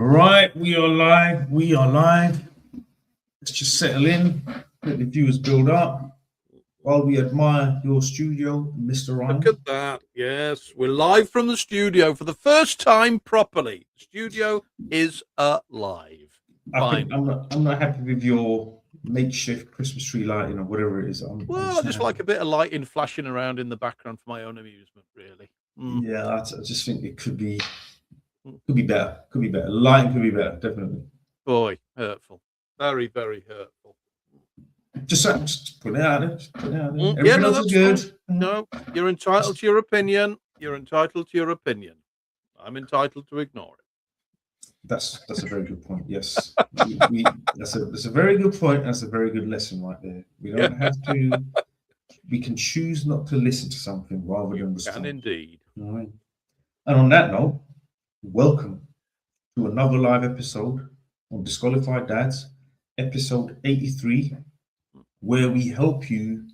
Right, we are live. We are live. Let's just settle in, let the viewers build up while we admire your studio, Mr. Ryan. Look at that. Yes, we're live from the studio for the first time properly. The studio is alive. I'm not happy with your makeshift Christmas tree lighting or whatever it is. I just like a bit of lighting flashing around in the background for my own amusement, really. Yeah, I just think it could be better. Could be better. Lighting could be better, definitely. Boy, hurtful. Very, very hurtful. Just put it out there. Yeah, no, that's good. Fine. No, you're entitled to your opinion. You're entitled to your opinion. I'm entitled to ignore it. That's a very good point. Yes, that's a very good point. That's a very good lesson right there. We don't have to. We can choose not to listen to something rather than respond. Can indeed. All right. And on that note, welcome to another live episode on Disqualified Dads, episode 83, where we help you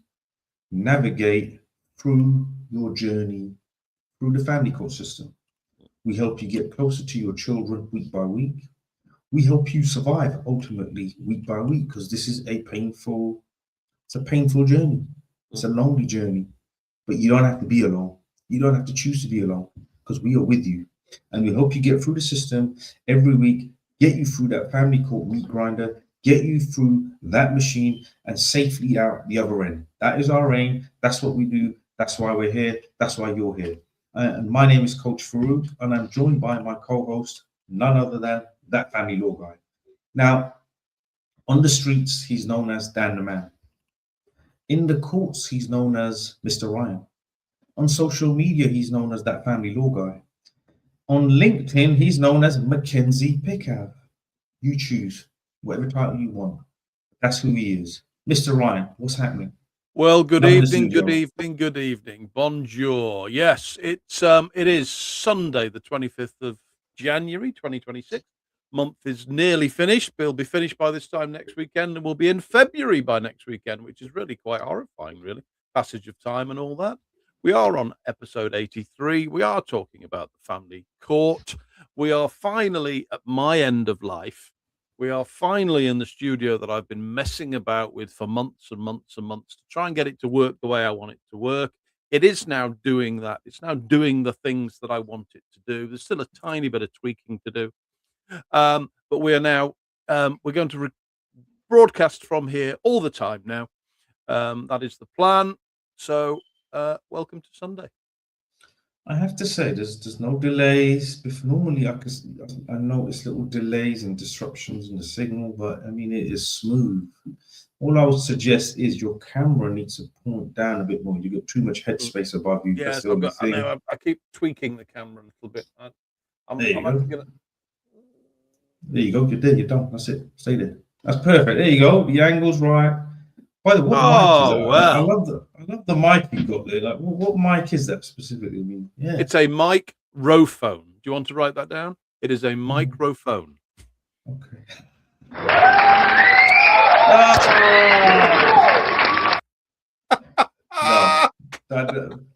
navigate through your journey through the family court system. We help you get closer to your children week by week. We help you survive ultimately week by week, because this is a painful journey. It's a lonely journey, but you don't have to be alone. You don't have to choose to be alone, because we are with you. And we help you get through the system every week, get you through that family court meat grinder, get you through that machine and safely out the other end. That is our aim. That's what we do. That's why we're here. That's why you're here. And my name is Coach Farouk, and I'm joined by my co-host, none other than that family law guy. Now, on the streets, he's known as Dan the Man. In the courts, he's known as Mr. Ryan. On social media, he's known as that family law guy. On LinkedIn, he's known as Mackenzie Pickav. You choose whatever title you want. That's who he is. Mr. Ryan, what's happening? Well, good evening. Bonjour. Yes, it is Sunday, the 25th of January, 2026. Month is nearly finished. We'll be finished by this time next weekend, and we'll be in February by next weekend, which is really quite horrifying, really. Passage of time and all that. We are on episode 83. We are talking about the family court. We are finally at my end of life. We are finally in the studio that I've been messing about with for months and months and months to try and get it to work the way I want it to work. It is now doing that. It's now doing the things that I want it to do. There's still a tiny bit of tweaking to do. But we are now, we're going to broadcast from here all the time now. That is the plan. So welcome to Sunday. I have to say, there's no delays. Normally, I notice little delays and disruptions in the signal, but I mean, it is smooth. All I would suggest is your camera needs to point down a bit more. You got too much headspace above you. Yeah, I know. I keep tweaking the camera a little bit. There you go. You're there. You're done. That's it. Stay there. That's perfect. There you go. The angle's right. By the way, wow! I love the mic you got there. Like, what mic is that specifically? I mean, yeah, it's a microphone. Do you want to write that down? It is a microphone. Okay. No,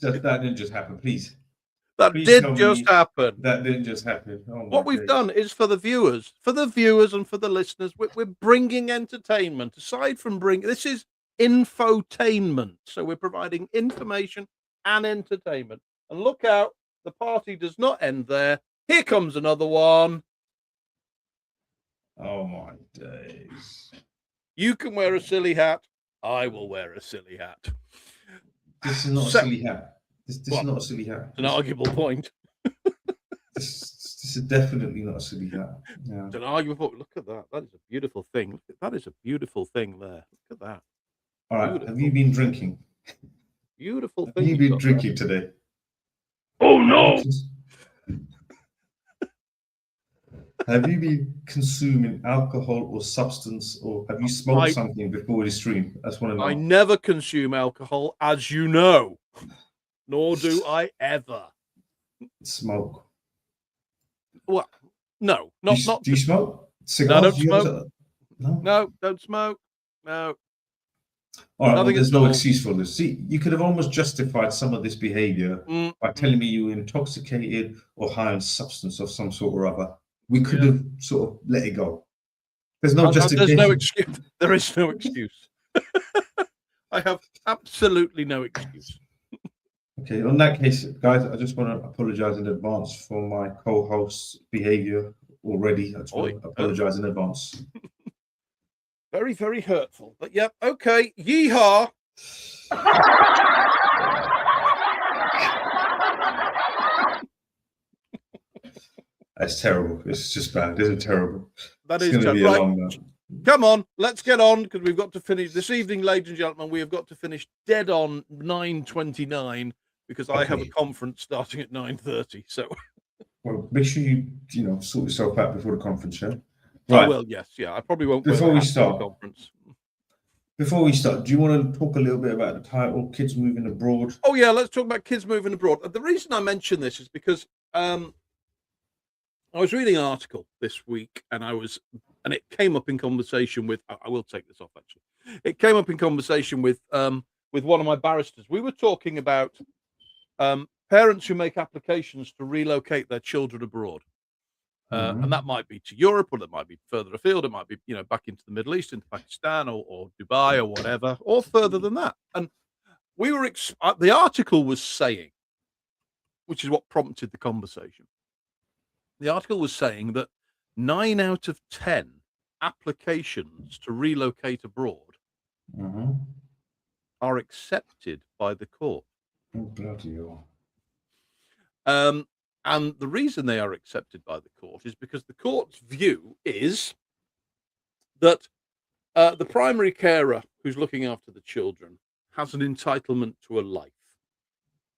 that didn't just happen. Please. That did just happen. That didn't just happen. Oh, what we've done is for the viewers and for the listeners, we're bringing entertainment. Aside from this is infotainment. So we're providing information and entertainment. And look out, the party does not end there. Here comes another one. Oh my days. You can wear a silly hat. I will wear a silly hat. This is not a silly hat. This is not a silly hat. It's an arguable point. This is definitely not a silly hat. Yeah. It's an arguable point. Look at that. That is a beautiful thing. That is a beautiful thing there. Look at that. All right. Beautiful. Have you been drinking? Beautiful thing. Have you been drinking today? Oh no. Have you been consuming alcohol or substance, or have you smoked something before the stream? That's one of them. I never consume alcohol, as you know. Nor do I ever smoke. Well, no, not. Do you smoke? Cigars? No, I don't smoke. No, don't smoke. No. All right, well, there's no excuse for this. See, you could have almost justified some of this behavior by telling me you were intoxicated or high on substance of some sort or other. we could have sort of let it go. There's no justification. There's no excuse. There is no excuse. I have absolutely no excuse. Okay, in that case, guys, I just want to apologize in advance for my co-host's behavior already. I just want to apologize in advance. Very, very hurtful. But yeah, okay. Yeehaw. That's terrible. It's just bad. This is terrible. That is terrible. Right. Come on, let's get on, because we've got to finish this evening, ladies and gentlemen. We have got to finish dead on 9:29 because I have a conference starting at 9:30. So, well, make sure you sort yourself out before the conference, yeah. Right. Well, yes, yeah. I probably won't. Before we start, do you want to talk a little bit about the title, Kids Moving Abroad? Oh yeah, let's talk about kids moving abroad. The reason I mention this is because I was reading an article this week, and it came up in conversation with. I will take this off actually. It came up in conversation with one of my barristers. We were talking about parents who make applications to relocate their children abroad, and that might be to Europe, or that might be further afield. It might be back into the Middle East, into Pakistan, or Dubai, or whatever, or further than that. And we were the article was saying, which is what prompted the conversation. The article was saying that 9 out of 10 applications to relocate abroad are accepted by the court. Oh, bloody hell. And the reason they are accepted by the court is because the court's view is that the primary carer who's looking after the children has an entitlement to a life.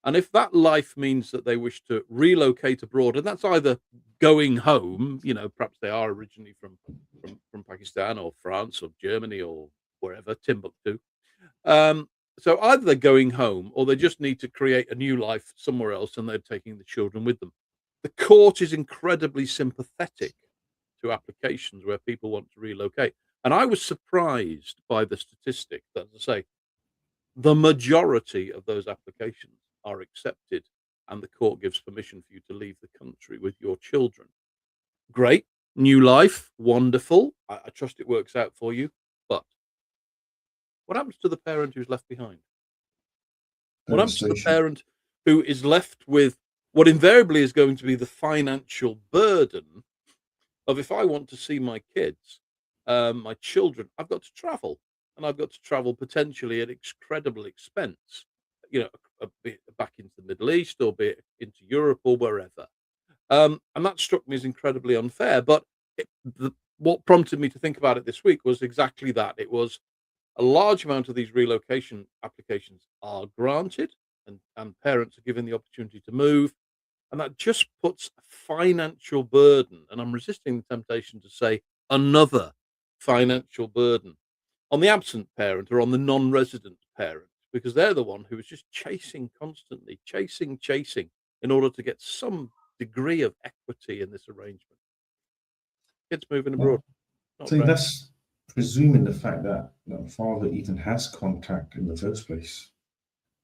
And if that life means that they wish to relocate abroad, and that's either going home, perhaps they are originally from Pakistan or France or Germany or wherever, Timbuktu. So either they're going home or they just need to create a new life somewhere else, and they're taking the children with them. The court is incredibly sympathetic to applications where people want to relocate. And I was surprised by the statistic that, as I say, the majority of those applications are accepted, and the court gives permission for you to leave the country with your children. Great. New life. Wonderful. I trust it works out for you. But what happens to the parent who's left behind? What happens to the parent who is left with what invariably is going to be the financial burden of, if I want to see my kids, my children, I've got to travel, and I've got to travel potentially at incredible expense, be it back into the Middle East, or be it into Europe, or wherever. And that struck me as incredibly unfair. But what prompted me to think about it this week was exactly that. It was a large amount of these relocation applications are granted, and parents are given the opportunity to move. And that just puts a financial burden, and I'm resisting the temptation to say another financial burden, on the absent parent or on the non-resident parent, because they're the one who is just constantly chasing in order to get some degree of equity in this arrangement. Kids moving abroad. So that's presuming the fact that father even has contact in the first place.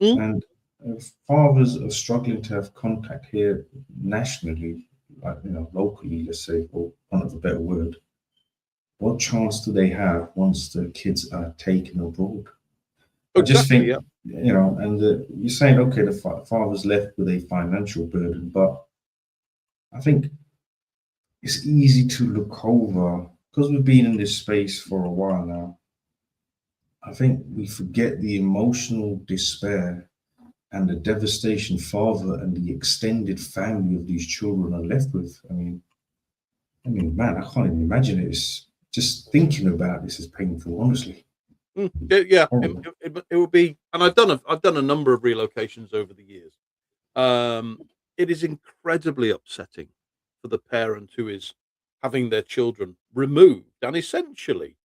And fathers are struggling to have contact here nationally, like locally, let's say, for want of a better word. What chance do they have once the kids are taken abroad? I just think, and you're saying, okay, the father's left with a financial burden, but I think it's easy to look over, because we've been in this space for a while now. I think we forget the emotional despair and the devastation father and the extended family of these children are left with. I mean, man, I can't even imagine it. It's just thinking about this is painful, honestly. Yeah, it would be, and I've done a number of relocations over the years. It is incredibly upsetting for the parent who is having their children removed, and essentially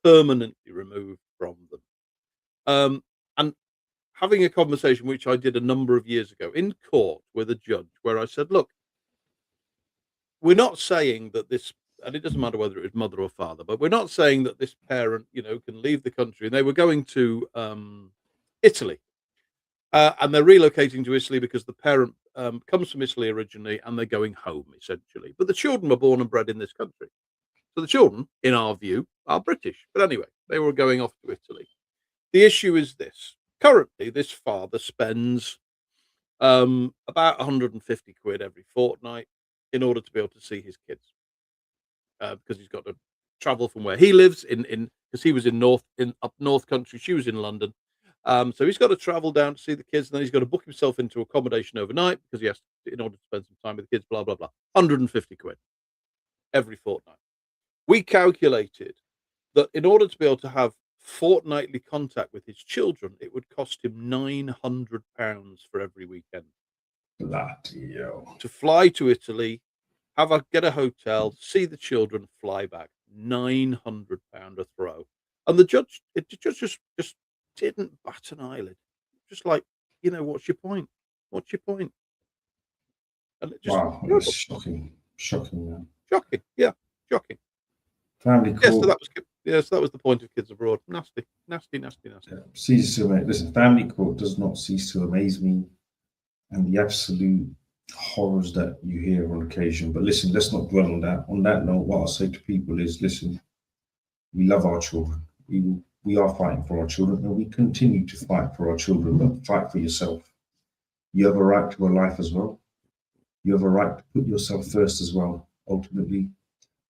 permanently removed from them. And having a conversation, which I did a number of years ago in court with a judge, where I said, look, we're not saying that this, and it doesn't matter whether it was mother or father, but we're not saying that this parent, can leave the country. And they were going to Italy, and they're relocating to Italy because the parent comes from Italy originally, and they're going home, essentially. But the children were born and bred in this country. So the children, in our view, are British. But anyway, they were going off to Italy. The issue is this. Currently, this father spends about 150 quid every fortnight in order to be able to see his kids. Because he's got to travel from where he lives because he was in up north country, she was in London. So he's got to travel down to see the kids, and then he's got to book himself into accommodation overnight because he has to, in order to spend some time with the kids, blah, blah, blah. 150 quid every fortnight. We calculated that in order to be able to have fortnightly contact with his children, it would cost him £900 for every weekend. Bloody hell. To fly to Italy, get a hotel, see the children, fly back. £900 a throw. And the judge just didn't bat an eyelid. Just like, what's your point? What's your point? And it just, wow, it's shocking. Shocking, man. Shocking, yeah, shocking. Family court. So that was the point of Kids Abroad. Nasty. Yeah. Listen, family court does not cease to amaze me, and the absolute horrors that you hear on occasion. But listen, let's not dwell on that. On that note, what I'll say to people is, listen, we love our children. We are fighting for our children, and we continue to fight for our children, but fight for yourself. You have a right to a life as well. You have a right to put yourself first as well, ultimately.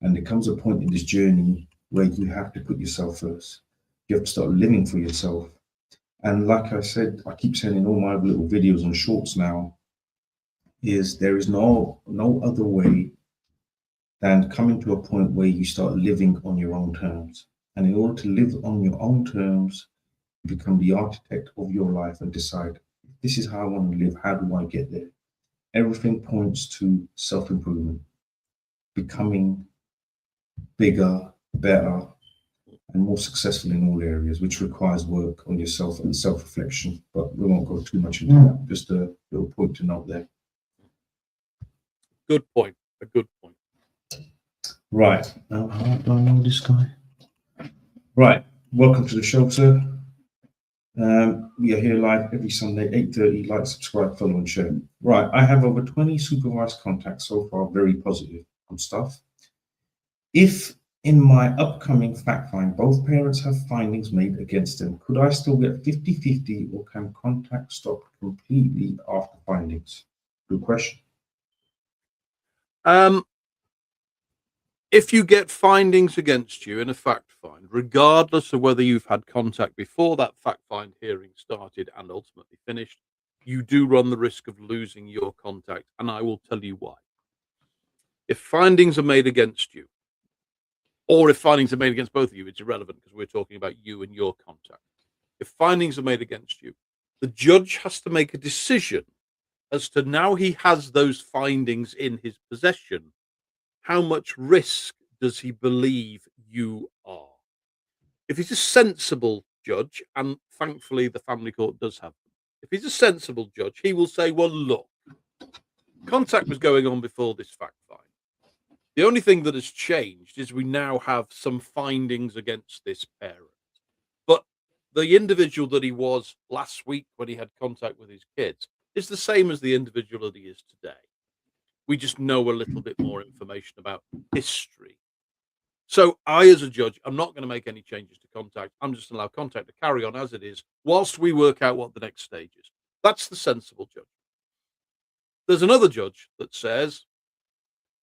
And there comes a point in this journey where you have to put yourself first. You have to start living for yourself. And like I said, I keep saying in all my little videos and shorts now, is there is no other way than coming to a point where you start living on your own terms. And in order to live on your own terms, you become the architect of your life and decide, this is how I want to live. How do I get there? Everything points to self-improvement, becoming bigger, better, and more successful in all areas, which requires work on yourself and self-reflection. But we won't go too much into that. Just a little point to note there. Good point. A good point. Right. Now, how do I know this guy? Right. Welcome to the show, sir. We are here live every Sunday, 8:30. Like, subscribe, follow, and share. Right. I have over 20 supervised contacts so far. Very positive. Good stuff. If in my upcoming fact find both parents have findings made against them, could I still get 50-50, or can contact stop completely after findings? Good question. If you get findings against you in a fact find, regardless of whether you've had contact before that fact find hearing started and ultimately finished, you do run the risk of losing your contact, and I will tell you why. If findings are made against you, or if findings are made against both of you, it's irrelevant because we're talking about you and your contact. If findings are made against you, the judge has to make a decision as to, now he has those findings in his possession, how much risk does he believe you are? If he's a sensible judge, and thankfully the family court does have them, if he's a sensible judge, he will say, well, look, contact was going on before this fact find. The only thing that has changed is we now have some findings against this parent. But the individual that he was last week when he had contact with his kids is the same as the individual that he is today. We just know a little bit more information about history. So I, as a judge, I'm not going to make any changes to contact. I'm just going to allow contact to carry on as it is whilst we work out what the next stage is. That's the sensible judge. There's another judge that says,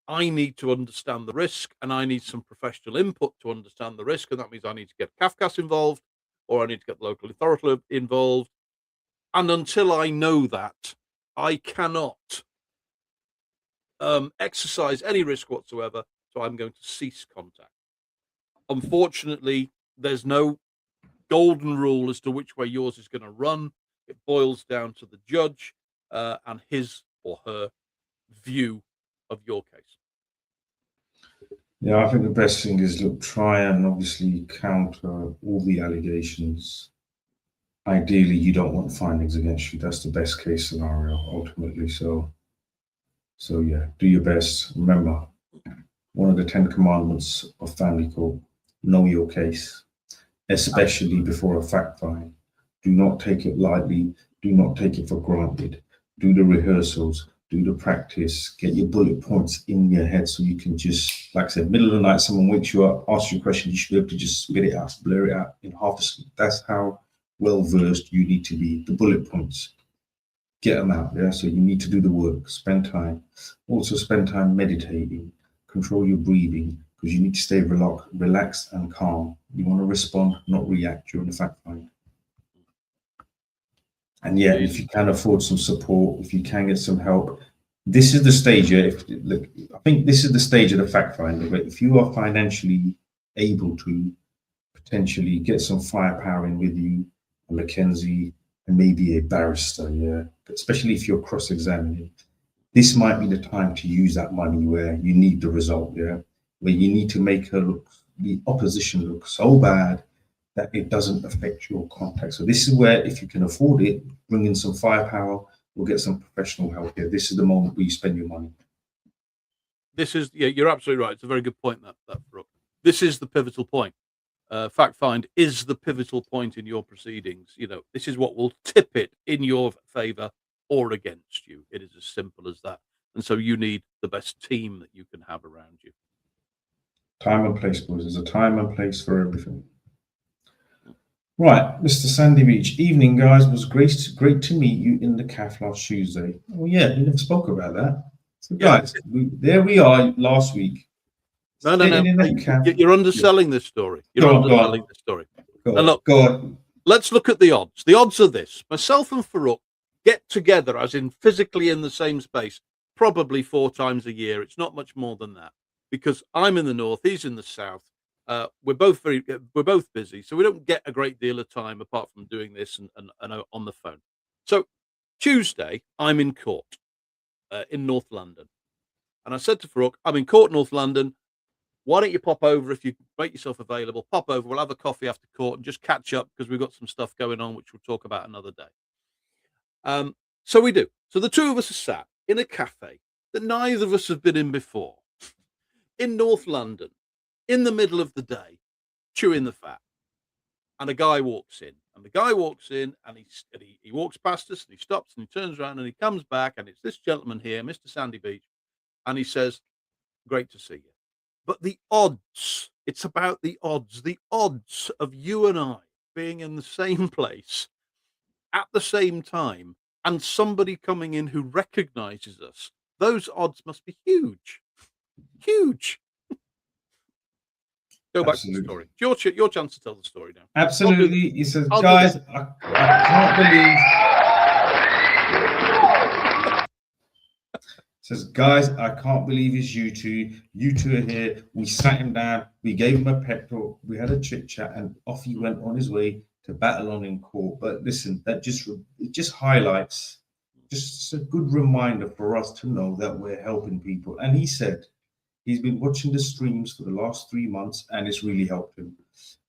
I need to understand the risk, and I need some professional input to understand the risk, and that means I need to get CAFCAS involved, or I need to get the local authority involved. And until I know that, I cannot exercise any risk whatsoever, so I'm going to cease contact. Unfortunately, there's no golden rule as to which way yours is going to run. It boils down to the judge and his or her view of your case. Yeah, I think the best thing is, look, try and obviously counter all the allegations. Ideally, you don't want findings against you. That's the best case scenario, ultimately. So yeah, do your best. Remember, one of the 10 commandments of family court, know your case, especially before a fact find. Do not take it lightly. Do not take it for granted. Do the rehearsals. do the practice, get your bullet points in your head so you can just, like I said, middle of the night, someone wakes you up, asks you a question, you should be able to just spit it out, blur it out in half a sleep. That's how well versed you need to be. The bullet points, get them out there. So you need to do the work, spend time. Also spend time meditating, control your breathing, because you need to stay relaxed and calm. You want to respond, not react during the fact find. And yeah, if you can afford some support, if you can get some help, this is the stage. Look, I think this is the stage of the fact finder. But if you are financially able to potentially get some firepower in with you, a Mackenzie, and maybe a barrister, yeah, especially if you're cross-examining, this might be the time to use that money where you need the result, yeah, where you need to make the opposition look so bad that it doesn't affect your contact. So this is where, if you can afford it, bring in some firepower, we'll get some professional help here. This is the moment where you spend your money. This is, yeah, you're absolutely right. It's a very good point, that Brooke. This is the pivotal point. Fact find is the pivotal point in your proceedings. You know, this is what will tip it in your favor or against you. It is as simple as that. And so you need the best team that you can have around you. Time and place, boys. There's a time and place for everything. Right, Mr. Sandy Beach. Evening, guys. It was great to meet you in the CAF last Tuesday. Oh yeah, you never spoke about that. So guys, there we are last week. No. You're underselling this story. You're underselling this story. And look, let's look at the odds. The odds are this. Myself and Farouk get together, as in physically in the same space, probably 4 times a year. It's not much more than that, because I'm in the north, he's in the south. We're both busy, so we don't get a great deal of time apart from doing this and on the phone. So Tuesday, I'm in court in North London, and I said to Farouk, I'm in court, North London. Why don't you pop over if you make yourself available? Pop over. We'll have a coffee after court and just catch up, because we've got some stuff going on which we'll talk about another day. So we do. So the two of us are sat in a cafe that neither of us have been in before, in North London, in the middle of the day, chewing the fat. And a guy walks in, and he walks past us, and he stops, and he turns around, and he comes back, and it's this gentleman here, Mr. Sandy Beach, and he says, "Great to see you. But the odds, it's about the odds of you and I being in the same place at the same time, and somebody coming in who recognizes us, those odds must be huge. Huge." Go back to the story. It's your chance to tell the story now. Absolutely. He says, guys, I can't believe. Says, guys, I can't believe it's you two. You two are here. We sat him down. We gave him a pep talk. We had a chit chat, and off he went on his way to battle on in court. But listen, it just highlights, just a good reminder for us to know that we're helping people. And he said he's been watching the streams for the last 3 months, and it's really helped him.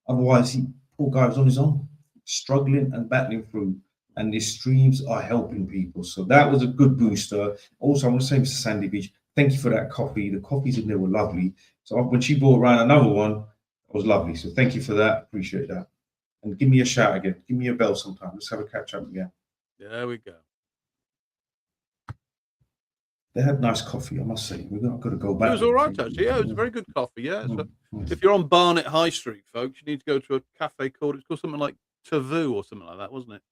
Otherwise, poor guy was on his own, struggling and battling through. And these streams are helping people. So that was a good booster. Also, I want to say, Mr. Sandy Beach, thank you for that coffee. The coffees in there were lovely. So when she brought around another one, it was lovely. So thank you for that. Appreciate that. And give me a shout again. Give me a bell sometime. Let's have a catch up again. There we go. They had nice coffee, I must say. We've got to go back. It was all right, actually. Yeah, it was very good coffee. Yeah. So if you're on Barnet High Street, folks, you need to go to a cafe called, it's called something like Tavoo or something like that, wasn't it?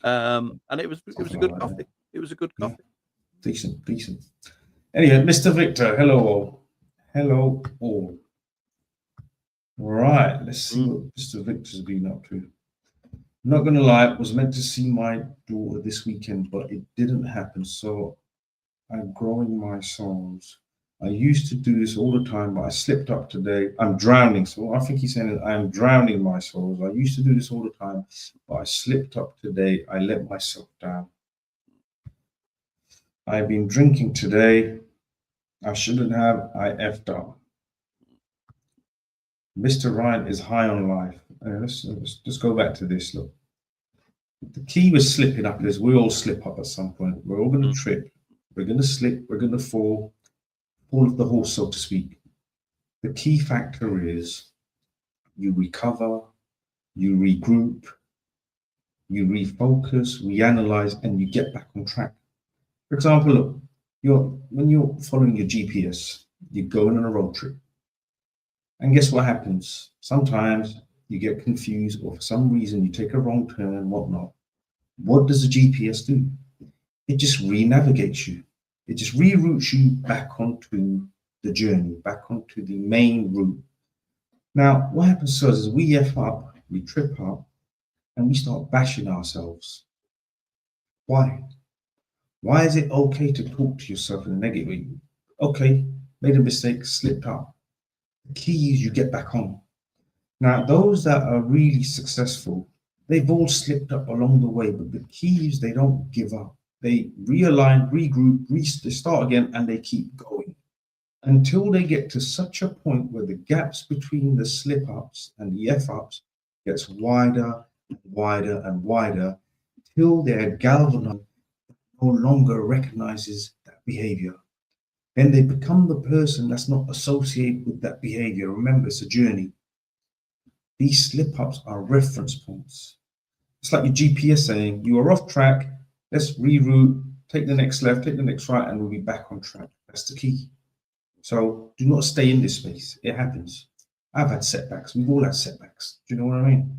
And it was a good coffee. It was a good coffee. Decent. Anyway, Mr. Victor, hello all. Right, let's see what Mr. Victor's been up to. Not gonna lie, I was meant to see my daughter this weekend, but it didn't happen. So I'm growing my sorrows. I used to do this all the time, but I slipped up today. I'm drowning. So I think he's saying that I am drowning my sorrows. I used to do this all the time, but I slipped up today. I let myself down. I've been drinking today. I shouldn't have. I effed up. Mr. Ryan is high on life. Let's go back to this. Look, the key with slipping up is we all slip up at some point. We're all going to trip. We're going to slip. We're going to fall off the horse, so to speak. The key factor is you recover, you regroup, you refocus, reanalyze, and you get back on track. For example, look, when you're following your GPS, you're going on a road trip. And guess what happens? Sometimes you get confused, or for some reason you take a wrong turn and whatnot. What does the GPS do? It just re-navigates you. It just reroutes you back onto the journey, back onto the main route. Now, what happens to us is we F up, we trip up, and we start bashing ourselves. Why? Why is it okay to talk to yourself in a negative way? Okay, made a mistake, slipped up. The key is you get back on. Now, those that are really successful, they've all slipped up along the way, but the key is they don't give up. They realign, regroup, they start again, and they keep going until they get to such a point where the gaps between the slip ups and the F ups gets wider and wider and wider till their galvanized no longer recognizes that behavior. Then they become the person that's not associated with that behavior. Remember, it's a journey. These slip ups are reference points. It's like your GPS saying you are off track. Let's reroute, take the next left, take the next right, and we'll be back on track. That's the key. So do not stay in this space. It happens. I've had setbacks. We've all had setbacks. Do you know what I mean?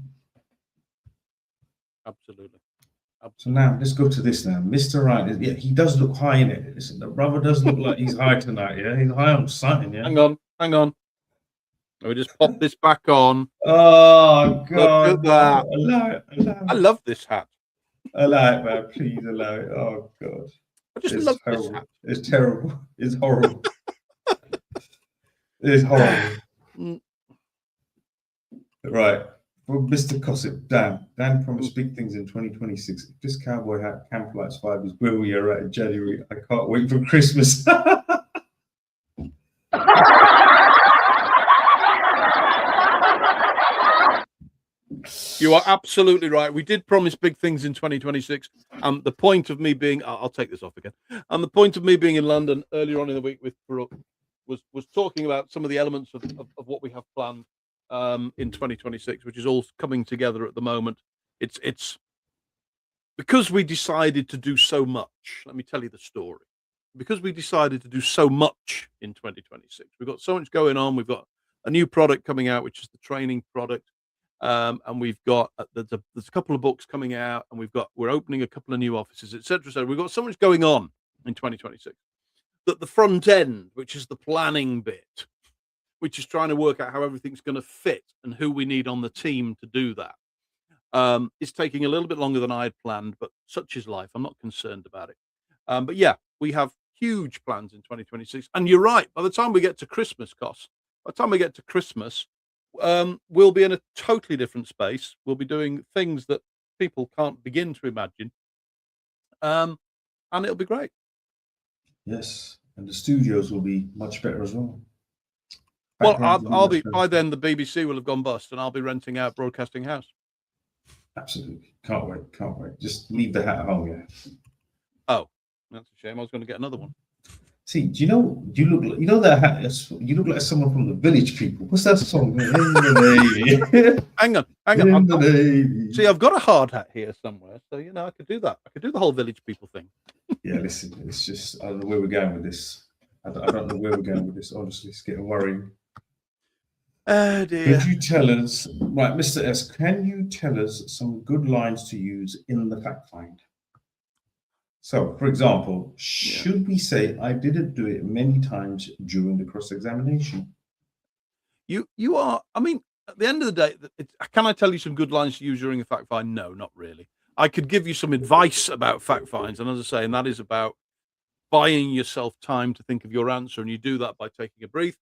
Absolutely. So now let's go to this now. Mr. Right, yeah, he does look high in it. Listen, the brother does look like he's high tonight. Yeah, he's high on something. Yeah. Hang on. Let me just pop this back on. Oh God! Look at that. Allow it. I love this hat. Allow it, man. Please allow it. Oh God! I just love this hat. It's terrible. It's horrible. It's horrible. Right. Well, Mr. Gossip, Dan promised big things in 2026. If this cowboy hat camp lights 5 is where we are at in January, I can't wait for Christmas. You are absolutely right. We did promise big things in 2026. The point of me being, I'll take this off again. The point of me being in London earlier on in the week with Brooke was talking about some of the elements of what we have planned in 2026, which is all coming together at the moment. It's because we decided to do so much. Let me tell you the story. Because we decided to do so much in 2026, we've got so much going on. We've got a new product coming out, which is the training product. And we've got there's a couple of books coming out, and we're opening a couple of new offices, etc. So we've got so much going on in 2026 that the front end, which is the planning bit, which is trying to work out how everything's going to fit and who we need on the team to do that, is taking a little bit longer than I had planned. But such is life. I'm not concerned about it. But yeah, we have huge plans in 2026. And you're right. By the time we get to Christmas, we'll be in a totally different space. We'll be doing things that people can't begin to imagine. And it'll be great. Yes. And the studios will be much better as well. Well, I'll be by then. The BBC will have gone bust, and I'll be renting out Broadcasting House. Absolutely, can't wait. Just leave the hat at home, yeah. Oh, that's a shame. I was going to get another one. See, do you know? You look that hat. You look like someone from the Village People. What's that song? In the Navy. Hang on. See, I've got a hard hat here somewhere, so I could do that. I could do the whole Village People thing. Yeah, listen, it's just I don't know where we're going with this. I don't know where we're going with this. Honestly, it's getting worrying. Oh dear. Could you tell us, right, Mr. S? Can you tell us some good lines to use in the fact find? So, for example, should we say I didn't do it many times during the cross-examination? You are. I mean, at the end of the day, can I tell you some good lines to use during a fact find? No, not really. I could give you some advice about fact finds, and as I say, and that is about buying yourself time to think of your answer, and you do that by taking a breath,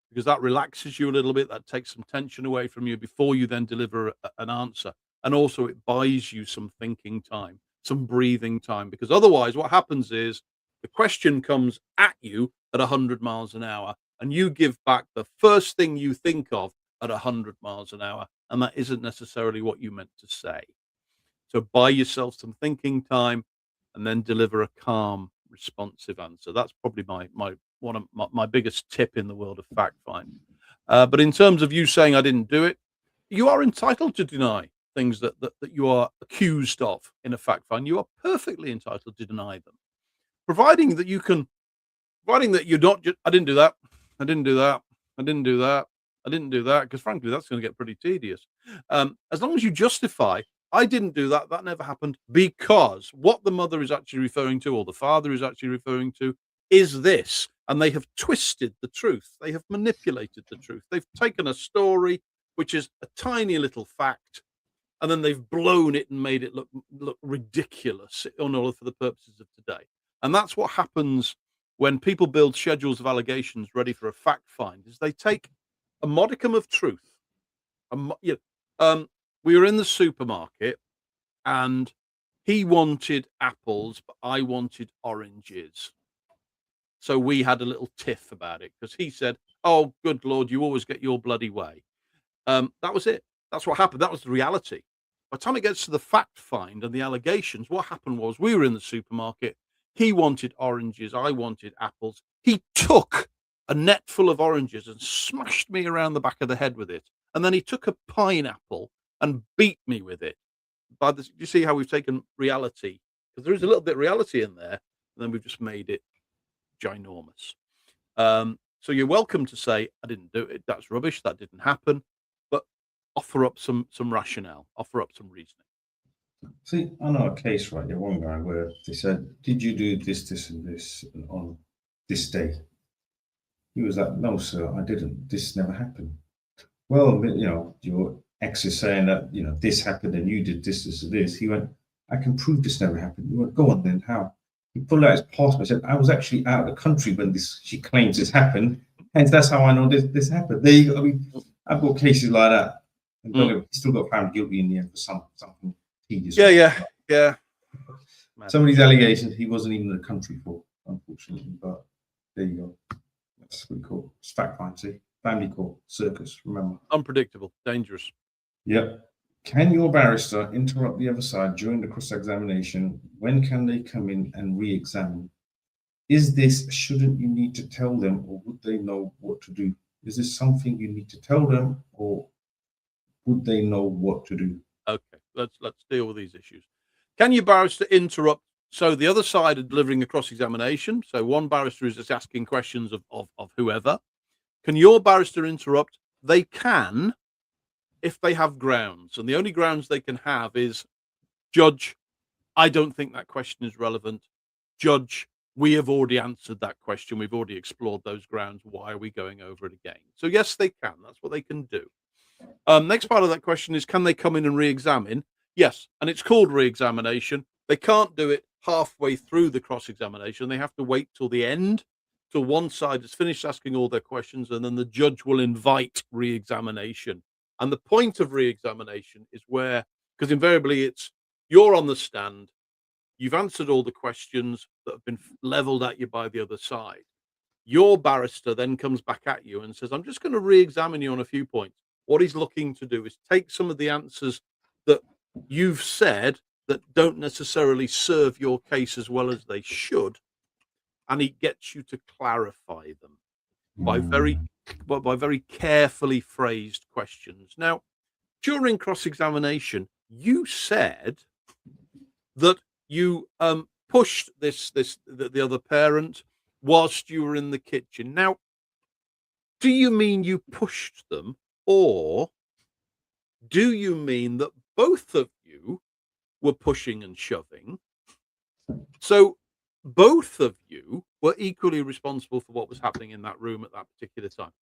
because that relaxes you a little bit. That takes some tension away from you before you then deliver an answer, and also it buys you some thinking time, some breathing time, because otherwise what happens is the question comes at you at 100 miles an hour, and you give back the first thing you think of at 100 miles an hour, and that isn't necessarily what you meant to say. So buy yourself some thinking time and then deliver a calm, responsive answer. That's probably one of my biggest tip in the world of fact finding. But in terms of you saying I didn't do it, you are entitled to deny things that you are accused of in a fact find. You are perfectly entitled to deny them. providing that you're not just, I didn't do that, I didn't do that, I didn't do that, I didn't do that, because frankly, that's going to get pretty tedious. As long as you justify, I didn't do that, that never happened, because what the mother is actually referring to, or the father is actually referring to, is this. And they have twisted the truth. They have manipulated the truth. They've taken a story, which is a tiny little fact, and then they've blown it and made it look ridiculous in order for the purposes of today. And that's what happens when people build schedules of allegations ready for a fact find, is they take a modicum of truth. We were in the supermarket, and he wanted apples, but I wanted oranges. So we had a little tiff about it, because he said, "Oh, good Lord, you always get your bloody way." That was it. That's what happened. That was the reality. By the time it gets to the fact find and the allegations, what happened was we were in the supermarket. He wanted oranges. I wanted apples. He took a net full of oranges and smashed me around the back of the head with it. And then he took a pineapple and beat me with it. You see how we've taken reality? Because there is a little bit of reality in there, and then we've just made it ginormous. So you're welcome to say, "I didn't do it. That's rubbish. That didn't happen." But offer up some rationale. Offer up some reasoning. See, I know a case, right? There one guy where they said, "Did you do this, and this on this day?" He was like, "No, sir, I didn't. This never happened." Well, your ex is saying that, this happened and you did this, and this. He went, "I can prove this never happened." He went, "Go on then, how?" He pulled out his passport and said, "I was actually out of the country when she claims this happened. Hence, that's how I know this happened." There you go. I mean, I've got cases like that. And he still got found guilty in the end for something tedious. Yeah. Some of these allegations he wasn't even in the country for, unfortunately. But there you go. That's pretty cool. It's fact find, see? Family court, circus, remember. Unpredictable, dangerous. Yep. Can your barrister interrupt the other side during the cross-examination? When can they come in and re-examine? Shouldn't you need to tell them, or would they know what to do? Is this something you need to tell them, or would they know what to do? Okay, let's deal with these issues. Can your barrister interrupt? So the other side are delivering a cross-examination. So one barrister is just asking questions of whoever. Can your barrister interrupt? They can, if they have grounds. And the only grounds they can have is, "Judge, I don't think that question is relevant. Judge, we have already answered that question. We've already explored those grounds. Why are we going over it again?" So yes, they can. That's what they can do. Next part of that question is, can they come in and re-examine? Yes, and it's called re-examination. They can't do it halfway through the cross-examination. They have to wait till the end, till one side has finished asking all their questions, and then the judge will invite re-examination. And the point of re-examination is because invariably it's, you're on the stand, you've answered all the questions that have been leveled at you by the other side. Your barrister then comes back at you and says, "I'm just going to re-examine you on a few points." What he's looking to do is take some of the answers that you've said that don't necessarily serve your case as well as they should, and he gets you to clarify them by very carefully phrased questions. Now, during cross-examination, you said that you pushed the other parent whilst you were in the kitchen. Now, do you mean you pushed them, or do you mean that both of you were pushing and shoving? So both of you were equally responsible for what was happening in that room at that particular time.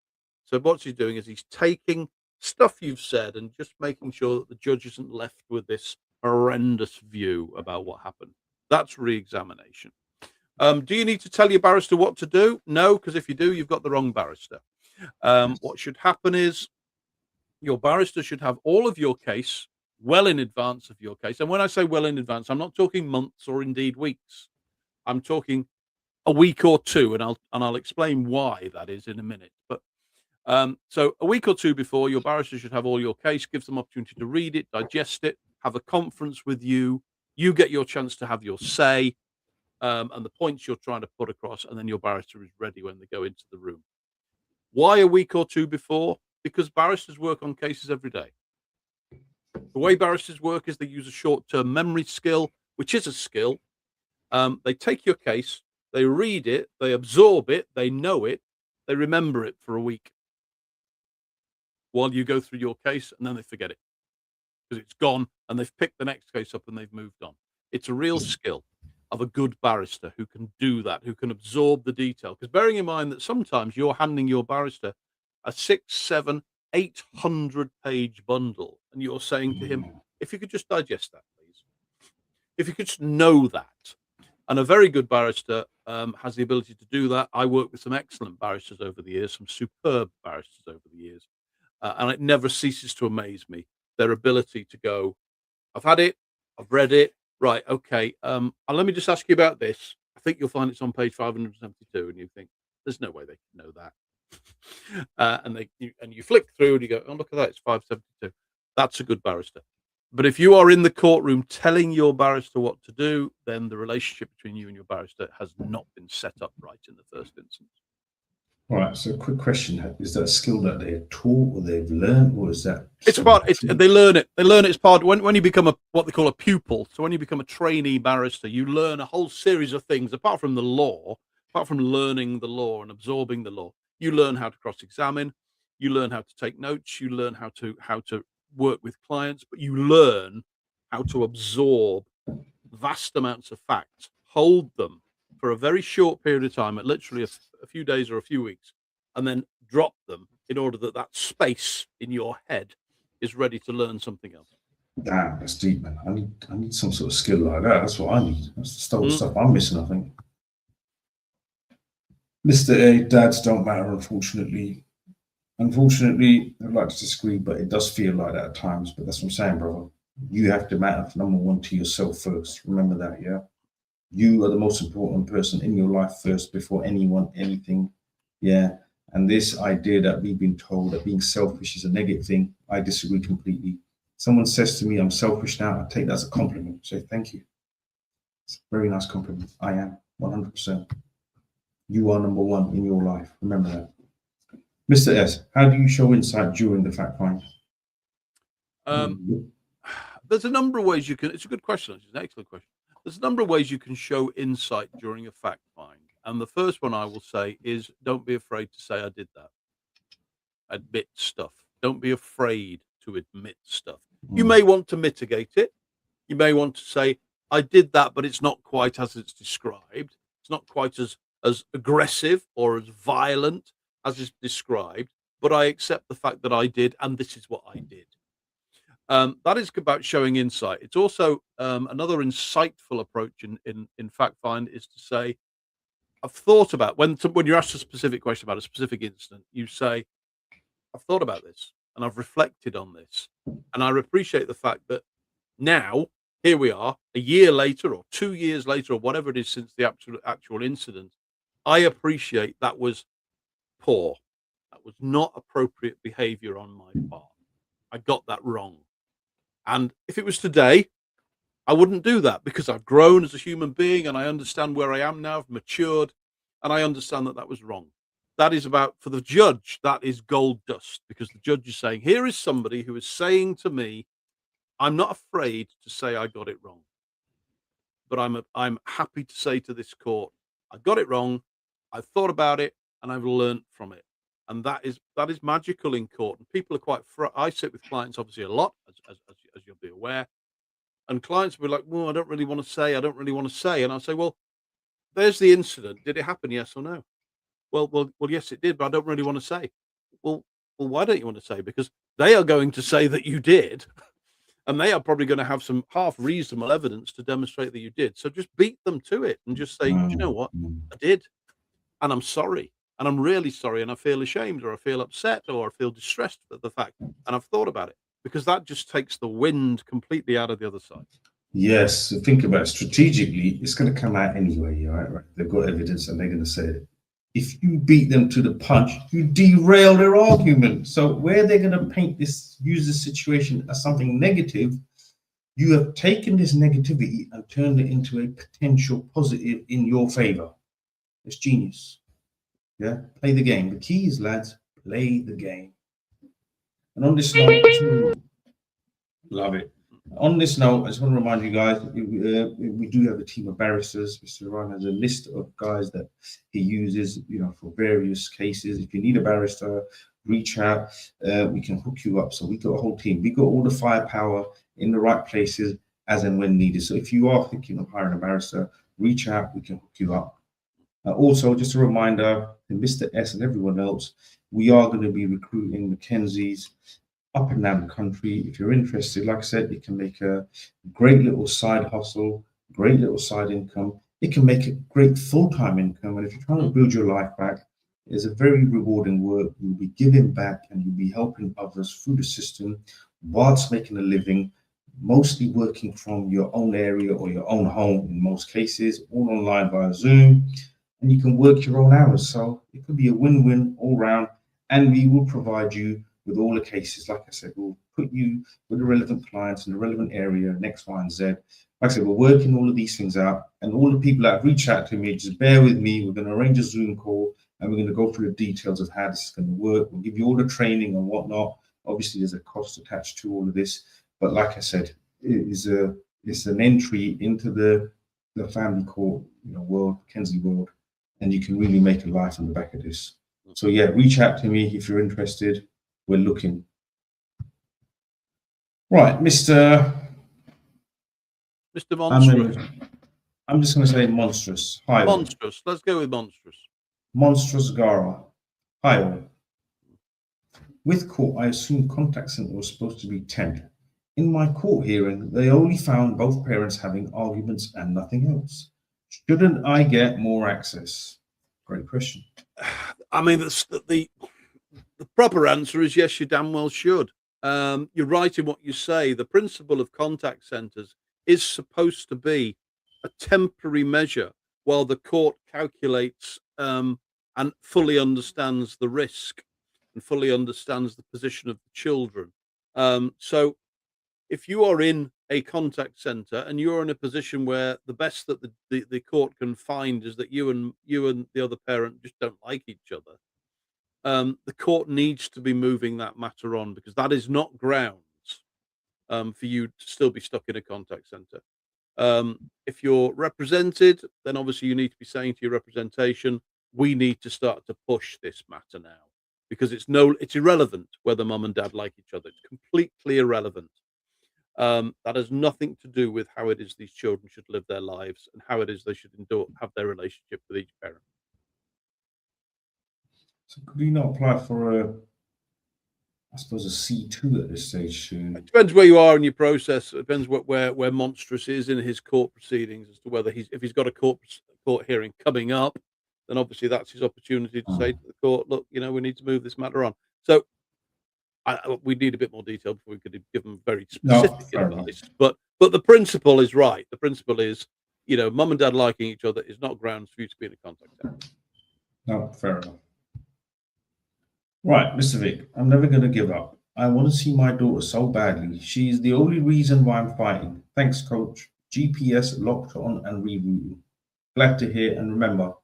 So what he's doing is he's taking stuff you've said and just making sure that the judge isn't left with this horrendous view about what happened. That's re-examination. Do you need to tell your barrister what to do? No, because if you do, you've got the wrong barrister. What should happen is your barrister should have all of your case well in advance of your case. And when I say well in advance, I'm not talking months or indeed weeks. I'm talking a week or two, and I'll explain why that is in a minute. But so a week or two before, your barrister should have all your case, give them opportunity to read it, digest it, have a conference with you. You get your chance to have your say, and the points you're trying to put across, and then your barrister is ready when they go into the room. Why a week or two before? Because barristers work on cases every day. The way barristers work is they use a short-term memory skill, which is a skill. They take your case, they read it, they absorb it, they know it, they remember it for a week while you go through your case, and then they forget it because it's gone and they've picked the next case up and they've moved on. It's a real skill of a good barrister who can do that, who can absorb the detail. Because bearing in mind that sometimes you're handing your barrister a 6, 7, 800-page bundle, and you're saying to him, if you could just digest that, please. If you could just know that. And a very good barrister has the ability to do that. I work with some excellent barristers over the years, some superb barristers over the years. And it never ceases to amaze me, their ability to go, I've had it, I've read it, right, okay, and let me just ask you about this. I think you'll find it's on page 572, and you think, there's no way they can know that. And you flick through and you go, oh, look at that, it's 572. That's a good barrister. But if you are in the courtroom telling your barrister what to do, then the relationship between you and your barrister has not been set up right in the first instance. All right. So, quick question: is that a skill that they're taught, or they've learned, or is that? It's part. They learn it. They learn it as part. When you become what they call a pupil. So when you become a trainee barrister, you learn a whole series of things apart from the law. Apart from learning the law and absorbing the law, you learn how to cross-examine. You learn how to take notes. You learn how to work with clients. But you learn how to absorb vast amounts of facts, hold them for a very short period of time, at literally a few days or a few weeks, and then drop them in order that that space in your head is ready to learn something else. Damn, that's deep, man. I need some sort of skill like that. That's what I need. That's the stuff I'm missing, I think. Mr. A, dads don't matter, unfortunately. Unfortunately, I'd like to disagree, but it does feel like that at times. But that's what I'm saying, brother. You have to matter, number one, to yourself first. Remember that, yeah? You are the most important person in your life first before anyone, anything. Yeah. And this idea that we've been told that being selfish is a negative thing, I disagree completely. Someone says to me, I'm selfish now, I take that as a compliment. Say thank you. It's a very nice compliment. I am 100%. You are number one in your life. Remember that. Mr. S, how do you show insight during the fact find? There's a number of ways you can. It's a good question. It's an excellent question. There's a number of ways you can show insight during a fact find. And the first one I will say is don't be afraid to say I did that. Admit stuff. Don't be afraid to admit stuff. You may want to mitigate it. You may want to say, I did that, but it's not quite as it's described. It's not quite as aggressive or as violent as is described, but I accept the fact that I did, and this is what I did. That is about showing insight. It's also another insightful approach in fact find is to say, I've thought about when you're asked a specific question about a specific incident, you say, I've thought about this and I've reflected on this, and I appreciate the fact that now here we are, a year later or 2 years later or whatever it is since the actual incident. I appreciate that was poor. That was not appropriate behavior on my part. I got that wrong. And if it was today, I wouldn't do that because I've grown as a human being and I understand where I am now, I've matured, and I understand that that was wrong. That is about, for the judge, that is gold dust, because the judge is saying, here is somebody who is saying to me, I'm not afraid to say I got it wrong, but I'm happy to say to this court, I got it wrong, I've thought about it, and I've learned from it. And that is magical in court. And people are quite. I sit with clients obviously a lot, as you'll be aware. And clients will be like, "Well, I don't really want to say. I don't really want to say." And I'll say, "Well, there's the incident. Did it happen? Yes or no?" Well, yes, it did, but I don't really want to say. Well, why don't you want to say? Because they are going to say that you did, and they are probably going to have some half reasonable evidence to demonstrate that you did. So just beat them to it and just say, "Do you know what? I did, and I'm sorry." And I'm really sorry, and I feel ashamed, or I feel upset, or I feel distressed at the fact, and I've thought about it, because that just takes the wind completely out of the other side. Yes, so think about it strategically. It's going to come out anyway, right? They've got evidence, and they're going to say it. If you beat them to the punch, you derail their argument. So where they're going to use this situation as something negative, you have taken this negativity and turned it into a potential positive in your favor. It's genius. Yeah, play the game. The key is, lads, play the game. And on this note, love it. On this note, I just want to remind you guys, we do have a team of barristers. Mr. Ryan has a list of guys that he uses, for various cases. If you need a barrister, reach out. We can hook you up. So we got a whole team. We got all the firepower in the right places as and when needed. So if you are thinking of hiring a barrister, reach out. We can hook you up. Also, just a reminder to Mr. S and everyone else, we are going to be recruiting Mackenzie's up and down the country. If you're interested, like I said, it can make a great little side hustle, great little side income. It can make a great full-time income. And if you're trying to build your life back, it's a very rewarding work. You'll be giving back and you'll be helping others through the system whilst making a living, mostly working from your own area or your own home in most cases, all online via Zoom. And you can work your own hours. So it could be a win-win all round. And we will provide you with all the cases. Like I said, we'll put you with the relevant clients in the relevant area, and X, Y, and Z. Like I said, we're working all of these things out. And all the people that have reached out to me, just bear with me. We're going to arrange a Zoom call and we're going to go through the details of how this is going to work. We'll give you all the training and whatnot. Obviously, there's a cost attached to all of this. But like I said, it's an entry into the family court, world, Kenzie world. And you can really make a life on the back of this. So yeah, reach out to me if you're interested. We're looking. Right, Mr. Monstrous. I'm just going to say monstrous. Hi. Monstrous. Let's go with monstrous. Monstrous Gara. Hi all. With court, I assume contact center was supposed to be 10. In my court hearing, they only found both parents having arguments and nothing else. Shouldn't I get more access? Great question. I mean, the proper answer is yes, you damn well should. You're right in what you say. The principle of contact centres is supposed to be a temporary measure while the court calculates and fully understands the risk and fully understands the position of the children. So if you are in a contact centre and you're in a position where the best that the court can find is that you and the other parent just don't like each other, the court needs to be moving that matter on, because that is not grounds for you to still be stuck in a contact centre. If you're represented, then obviously you need to be saying to your representation, we need to start to push this matter now, because it's irrelevant whether mum and dad like each other. It's completely irrelevant. That has nothing to do with how it is these children should live their lives and how it is they should have their relationship with each parent. So could you not apply for I suppose a C2 at this stage? It depends where you are in your process. It depends where Monstrous is in his court proceedings as to whether if he's got a court hearing coming up, then obviously that's his opportunity to say to the court, look, we need to move this matter on. So we need a bit more detail before we could give them very specific advice. But the principle is right. The principle is, mum and dad liking each other is not grounds for you to be in a contact centre. No, fair enough. Right, Mr. Vic, I'm never going to give up. I want to see my daughter so badly. She's the only reason why I'm fighting. Thanks, coach. GPS locked on and rebooting. Glad to hear, and remember,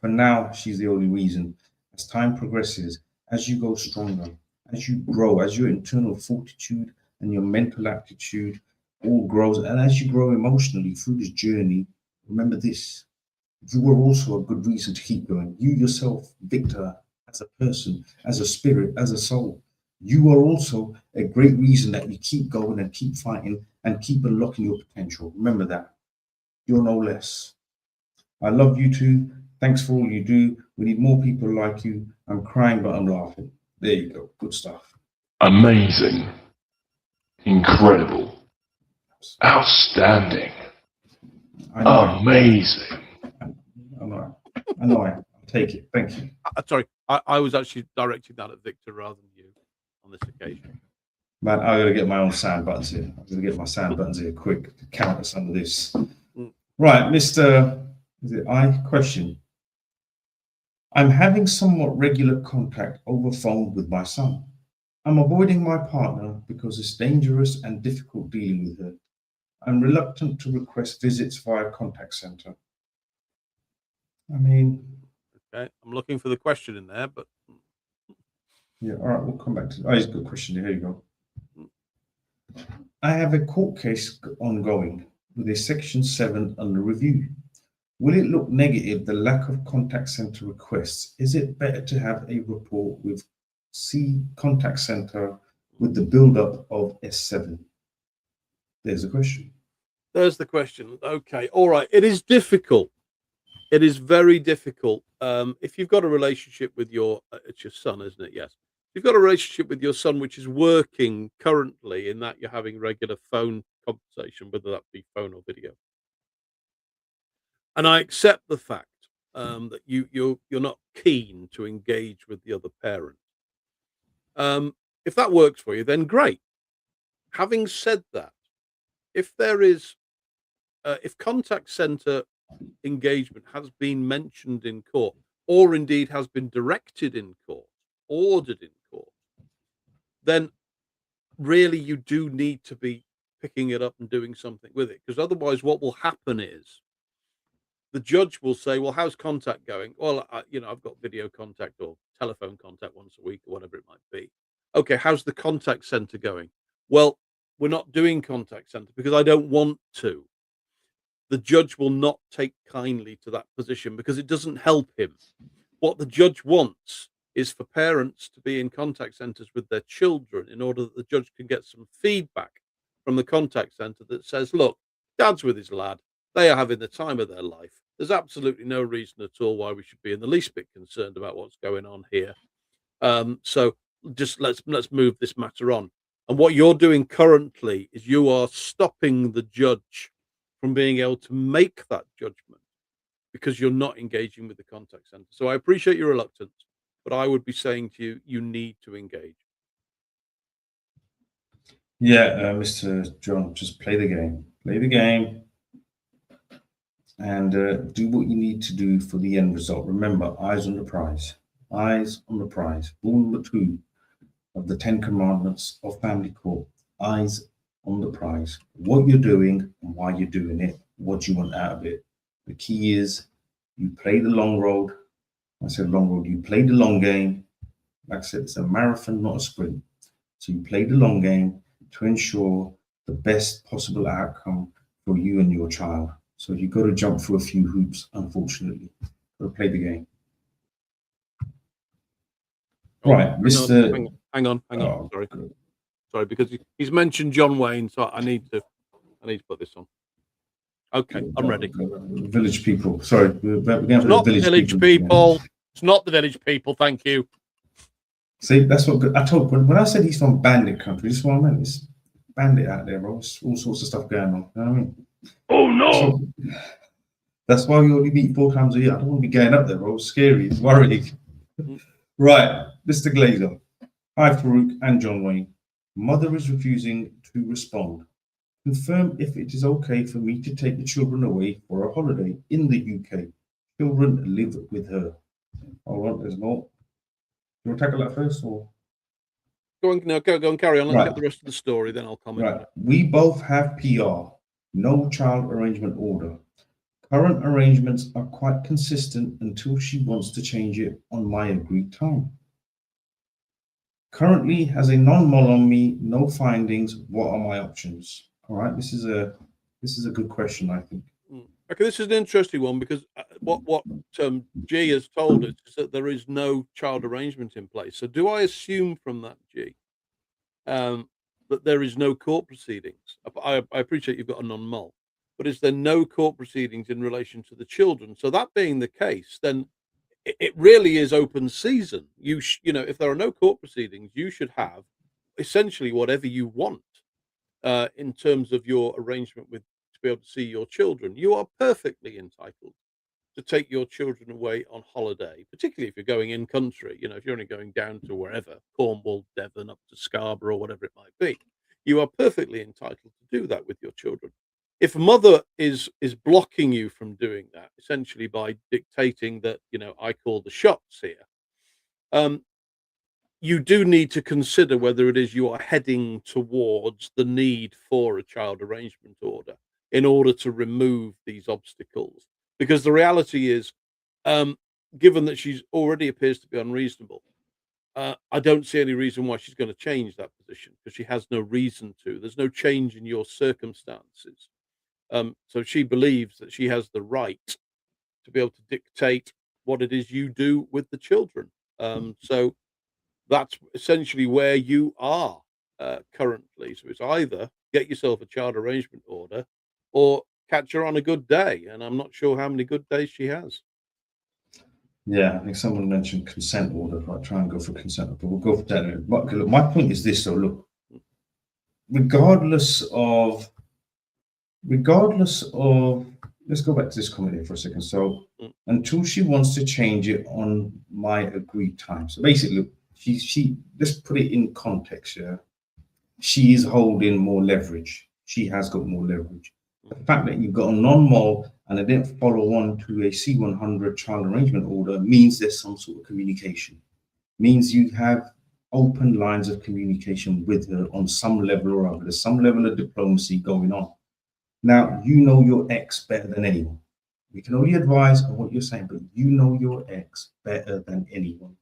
for now, she's the only reason. As time progresses, as you go stronger, as you grow, as your internal fortitude and your mental aptitude all grows, and as you grow emotionally through this journey, remember this. You are also a good reason to keep going. You yourself, Victor, as a person, as a spirit, as a soul, you are also a great reason that you keep going and keep fighting and keep unlocking your potential. Remember that. You're no less. I love you too. Thanks for all you do. We need more people like you. I'm crying, but I'm laughing. There you go. Good stuff. Amazing. Incredible. Outstanding. Amazing. I know I am. I'll take it. Thank you. Sorry, I was actually directing that at Victor rather than you on this occasion. Man, I gotta get my own sound buttons here. I'm gonna get my sound buttons here quick to counter some of this. Right, Mr. Is it I? Question. I'm having somewhat regular contact over phone with my son. I'm avoiding my partner because it's dangerous and difficult dealing with her. I'm reluctant to request visits via contact center. I mean, okay, I'm looking for the question in there, but yeah, all right, we'll come back to. Oh, it's a good question. Here you go. I have a court case ongoing with a Section 7 under review. Will it look negative, the lack of contact centre requests? Is it better to have a report with C contact centre with the build-up of S7? There's a question. There's the question. Okay. All right. It is difficult. It is very difficult. If you've got a relationship with it's your son, isn't it? Yes. If you've got a relationship with your son which is working currently in that you're having regular phone conversation, whether that be phone or video. And I accept the fact that you're not keen to engage with the other parent. If that works for you, then great. Having said that, if there is, if contact centre engagement has been mentioned in court, or indeed has been directed in court, ordered in court, then really you do need to be picking it up and doing something with it. Because otherwise, what will happen is the judge will say, "Well, how's contact going?" "Well, I've got video contact or telephone contact once a week or whatever it might be." "Okay, how's the contact centre going?" "Well, we're not doing contact centre because I don't want to." The judge will not take kindly to that position because it doesn't help him. What the judge wants is for parents to be in contact centres with their children in order that the judge can get some feedback from the contact centre that says, "Look, dad's with his lad. They are having the time of their life. There's absolutely no reason at all why we should be in the least bit concerned about what's going on here. So just let's move this matter on." And what you're doing currently is you are stopping the judge from being able to make that judgment because you're not engaging with the contact center. So I appreciate your reluctance, but I would be saying to you, you need to engage. Yeah, Mr. John, just play the game. Play the game and do what you need to do for the end result. Remember, eyes on the prize. Eyes on the prize. Rule number 2 of the 10 Commandments of Family Court. Eyes on the prize. What you're doing and why you're doing it. What you want out of it. The key is you play the long road. I said long road. You play the long game. Like I said, it's a marathon, not a sprint. So you play the long game to ensure the best possible outcome for you and your child. So you've got to jump through a few hoops, unfortunately. Got to play the game. Right, Mr. Hang on. Oh, Sorry, because he's mentioned John Wayne, so I need to put this on. Okay, I'm ready. Village people. Sorry, it's not the village people. It's not the village people. Thank you. See, that's what I told when I said he's from bandit country. This is what I meant. It's bandit out there, bro. It's all sorts of stuff going on. You know what I mean? Oh no! So, that's why we only meet 4 times a year. I don't want to be going up there, bro. It's scary. It's worrying. Right, Mr. Glazer. Hi, Farouk and John Wayne. Mother is refusing to respond. Confirm if it is okay for me to take the children away for a holiday in the UK. Children live with her. Hold on, there's more. You want to tackle that first, or? Go on, carry on. Let's get the rest of the story, then I'll comment. Right. We both have PR, no child arrangement order. Current arrangements are quite consistent until she wants to change it on my agreed time. Currently has a non-mol on me, no findings. What are my options? All right, this is a good question, I think. Okay, this is an interesting one because what G has told us is that there is no child arrangement in place. So do I assume from that, G, that there is no court proceedings? I appreciate you've got a non-mol, but is there no court proceedings in relation to the children? So that being the case, then it really is open season. You know, if there are no court proceedings, you should have essentially whatever you want in terms of your arrangement with to be able to see your children. You are perfectly entitled to take your children away on holiday, particularly if you're going in country. You know, if you're only going down to wherever, Cornwall, Devon, up to Scarborough, whatever it might be, you are perfectly entitled to do that with your children. If a mother is blocking you from doing that, essentially by dictating that, you know, I call the shots here, you do need to consider whether it is you are heading towards the need for a child arrangement order in order to remove these obstacles. Because the reality is, given that she already appears to be unreasonable, I don't see any reason why she's going to change that position because she has no reason to. There's no change in your circumstances. So she believes that she has the right to be able to dictate what it is you do with the children. So that's essentially where you are currently. So it's either get yourself a child arrangement order or catch her on a good day. And I'm not sure how many good days she has. Yeah, I think someone mentioned consent order. I'll try and go for consent, but we'll go for that. Look, my point is this: though, look, regardless of, let's go back to this comment here for a second. So, until she wants to change it on my agreed time. So basically, look, she let's put it in context. Yeah, she is holding more leverage. She has got more leverage. The fact that you've got a non-mole and I didn't follow on to a C100 child arrangement order means there's some sort of communication. Means you have open lines of communication with her on some level or other. There's some level of diplomacy going on. Now, you know your ex better than anyone. We can only advise on what you're saying, but you know your ex better than anyone.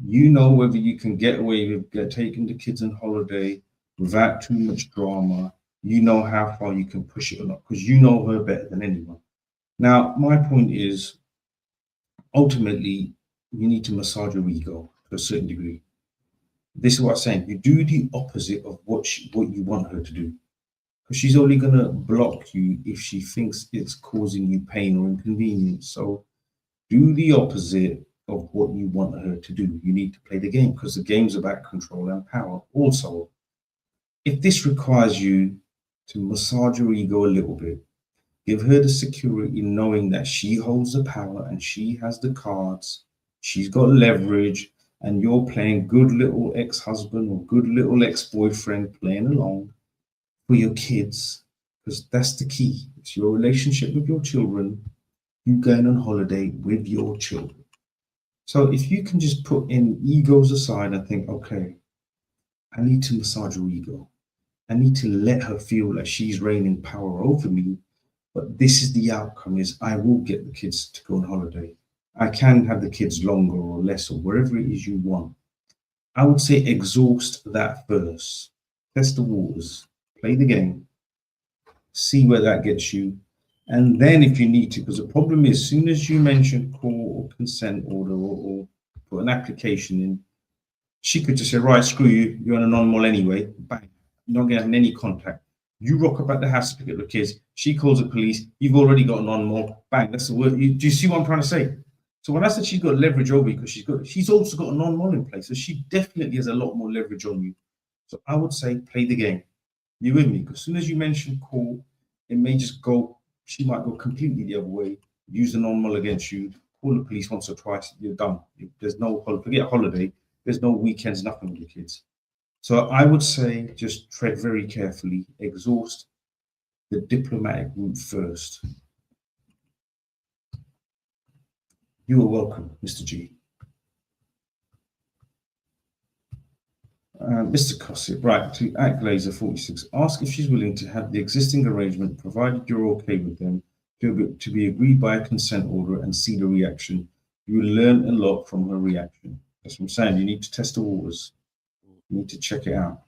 You know whether you can get away with taking the kids on holiday without too much drama. You know how far you can push it or not because you know her better than anyone. Now, my point is ultimately, you need to massage your ego to a certain degree. This is what I'm saying. You do the opposite of what you want her to do because she's only going to block you if she thinks it's causing you pain or inconvenience. So do the opposite of what you want her to do. You need to play the game because the game's about control and power. Also, if this requires you to massage your ego a little bit, give her the security knowing that she holds the power and she has the cards, she's got leverage, and you're playing good little ex-husband or good little ex-boyfriend playing along for your kids, because that's the key. It's your relationship with your children, you going on holiday with your children. So if you can just put in egos aside and think, okay, I need to massage your ego. I need to let her feel like she's reigning power over me. But this is the outcome is I will get the kids to go on holiday. I can have the kids longer or less or wherever it is you want. I would say exhaust that first. Test the waters. Play the game. See where that gets you. And then if you need to, because the problem is as soon as you mention court or consent order or put an application in, she could just say, right, screw you, you're on a non-mol anyway. Bang. You're not getting any contact. You rock up at the house to pick up the kids. She calls the police. You've already got a non-mol. Bang. That's the word. Do you see what I'm trying to say? So when I said she's got leverage over you because she's also got a non-mol in place. So she definitely has a lot more leverage on you. So I would say play the game. You with me? Because as soon as you mention court, it may just go, she might go completely the other way, use the non-mol against you, call the police once or twice, you're done. There's no, forget holiday, there's no weekends, nothing with your kids. So I would say just tread very carefully, exhaust the diplomatic route first. You are welcome, Mr. G. Mr. Cossip, right, to @Glazer46, ask if she's willing to have the existing arrangement, provided you're okay with them, to be agreed by a consent order and see the reaction. You will learn a lot from her reaction. That's what I'm saying. You need to test the waters. You need to check it out.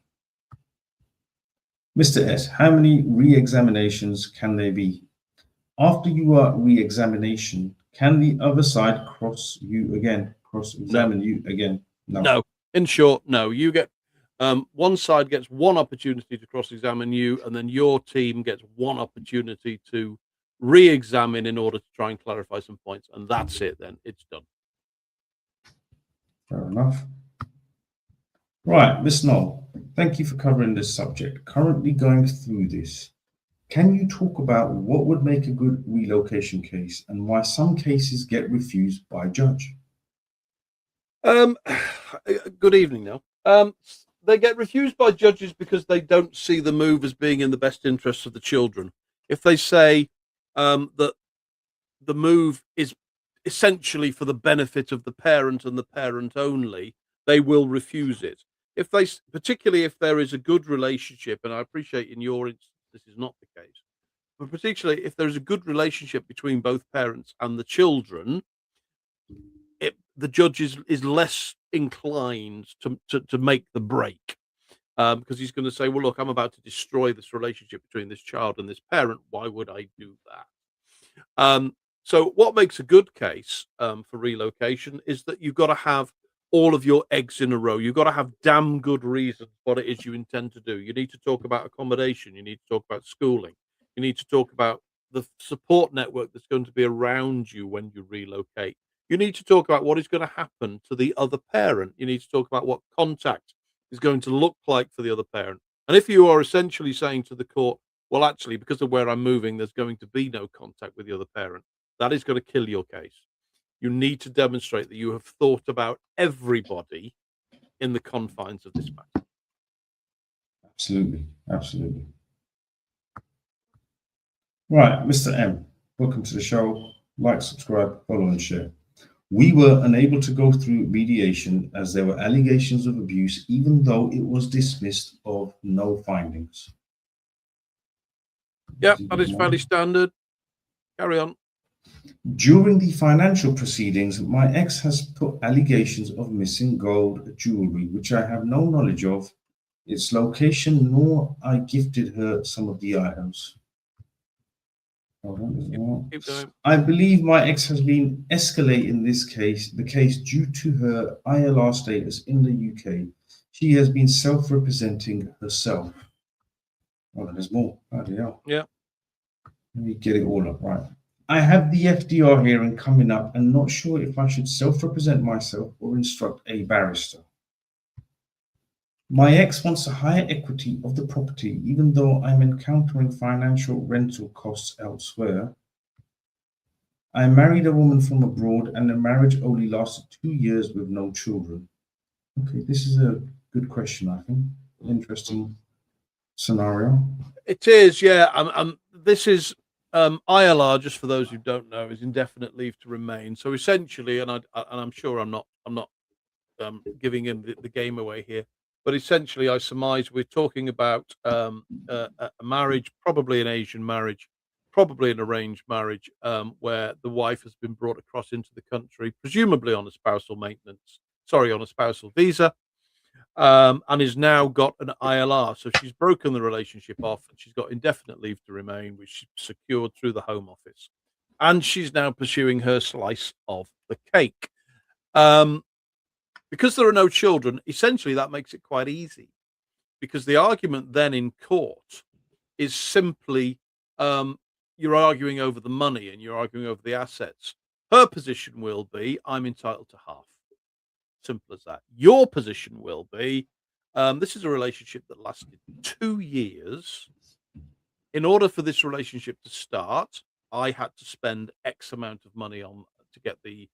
Mr. S, how many re-examinations can there be? After you are re-examination, can the other side cross-examine you again? No. In short, no. You get one side gets one opportunity to cross-examine you, and then your team gets one opportunity to re-examine in order to try and clarify some points, and that's it. Then it's done. Fair enough. Right, Miss Knoll, thank you for covering this subject. Currently going through this. Can you talk about what would make a good relocation case and why some cases get refused by a judge? Good evening now. They get refused by judges because they don't see the move as being in the best interests of the children. If they say that the move is essentially for the benefit of the parent and the parent only, they will refuse it. If they, particularly if there is a good relationship, and I appreciate in your instance this is not the case, but particularly if there is a good relationship between both parents and the children, the judge is less inclined to make the break, because he's going to say, "Well, look, I'm about to destroy this relationship between this child and this parent. Why would I do that?" So what makes a good case for relocation is that you've got to have all of your eggs in a row. You've got to have damn good reasons what it is you intend to do. You need to talk about accommodation. You need to talk about schooling. You need to talk about the support network that's going to be around you when you relocate. You need to talk about what is going to happen to the other parent. You need to talk about what contact is going to look like for the other parent. And if you are essentially saying to the court, well, actually, because of where I'm moving, there's going to be no contact with the other parent, that is going to kill your case. You need to demonstrate that you have thought about everybody in the confines of this matter. Absolutely. Absolutely. Right, Mr. M, welcome to the show. Like, subscribe, follow, and share. We were unable to go through mediation as there were allegations of abuse, even though it was dismissed of no findings. Yep, that is fairly standard. Carry on. During the financial proceedings, my ex has put allegations of missing gold jewelry, which I have no knowledge of its location, nor I gifted her some of the items. Keep going. I believe my ex has been escalating the case due to her ILR status in the UK. She has been self-representing herself. Oh, there's more. Bloody hell. Yeah. Let me get it all up right. I have the FDR hearing coming up and not sure if I should self-represent myself or instruct a barrister. My ex wants a higher equity of the property, even though I'm encountering financial rental costs elsewhere. I married a woman from abroad and the marriage only lasted 2 years with no children. Okay, this is a good question, I think. Interesting scenario. It is, yeah. This is ILR, just for those who don't know, is indefinite leave to remain. So essentially, and I'm sure I'm not giving him the game away here, but essentially, I surmise we're talking about a marriage, probably an Asian marriage, probably an arranged marriage, where the wife has been brought across into the country, presumably on a spousal visa, and has now got an ILR. So she's broken the relationship off, and she's got indefinite leave to remain, which she's secured through the Home Office, and she's now pursuing her slice of the cake. Because there are no children, essentially that makes it quite easy, because the argument then in court is simply you're arguing over the money and you're arguing over the assets. Her position will be, I'm entitled to half. Simple as that. Your position will be, this is a relationship that lasted 2 years. In order for this relationship to start, I had to spend X amount of money to get the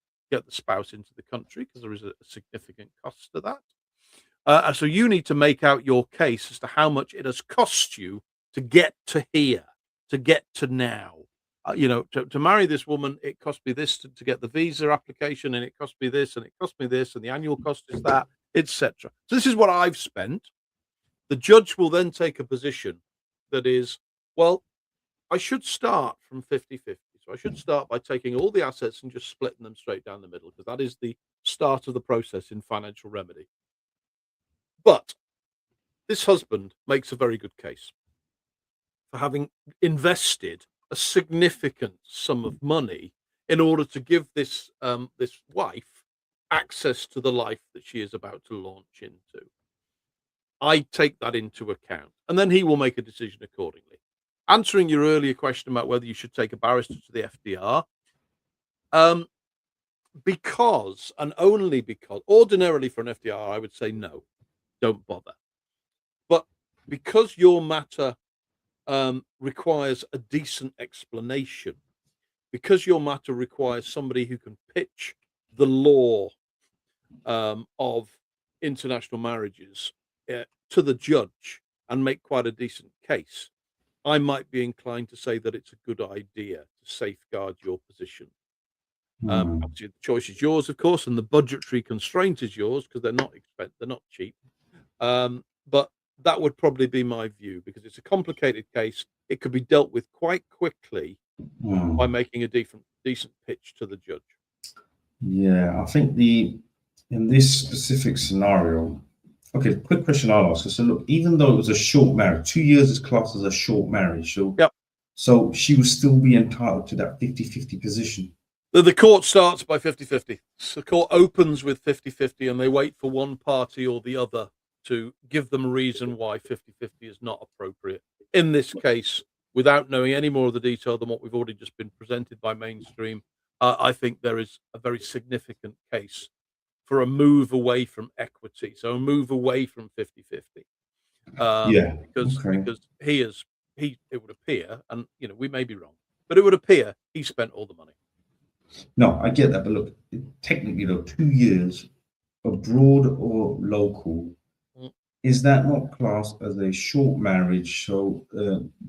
spouse into the country, because there is a significant cost to that. So you need to make out your case as to how much it has cost you to get to here, to get to now. To marry this woman, it cost me this to get the visa application, and it cost me this, and it cost me this, and the annual cost is that, etc. So this is what I've spent. The judge will then take a position that is, well, I should start from 50-50. So I should start by taking all the assets and just splitting them straight down the middle, because that is the start of the process in financial remedy. But this husband makes a very good case for having invested a significant sum of money in order to give this wife access to the life that she is about to launch into. I take that into account, and then he will make a decision accordingly. Answering your earlier question about whether you should take a barrister to the FDR, because, and only because, ordinarily for an FDR, I would say no, don't bother. But because your matter requires a decent explanation, because your matter requires somebody who can pitch the law of international marriages to the judge and make quite a decent case, I might be inclined to say that it's a good idea to safeguard your position. Obviously, the choice is yours, of course, and the budgetary constraint is yours, because they're not cheap. But that would probably be my view, because it's a complicated case. It could be dealt with quite quickly by making a decent pitch to the judge. Yeah, I think the in this specific scenario, okay, quick question I'll ask. So look, even though it was a short marriage, 2 years is classed as a short marriage. So, Yep. So she would still be entitled to that 50-50 position. The court starts by 50-50. So the court opens with 50-50 and they wait for one party or the other to give them a reason why 50-50 is not appropriate. In this case, without knowing any more of the detail than what we've already just been presented by mainstream, I think there is a very significant case for a move away from equity. So a move away from 50-50. Yeah. Because Okay. it would appear, and we may be wrong, but it would appear he spent all the money. No, I get that, but look, technically, though, 2 years abroad or local, is that not classed as a short marriage? So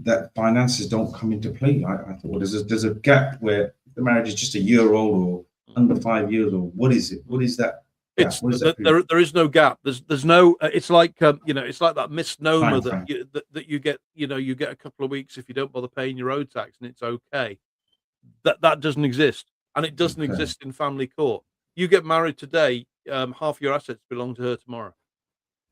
that finances don't come into play. I thought there's a gap where the marriage is just a year old or under 5 years, or what is it? What is that? What is that period? There is no gap. There's no. It's like it's like that misnomer Time. that you get. You get a couple of weeks if you don't bother paying your road tax, and it's okay. That doesn't exist, and it doesn't Okay. exist in family court. You get married today, half your assets belong to her tomorrow.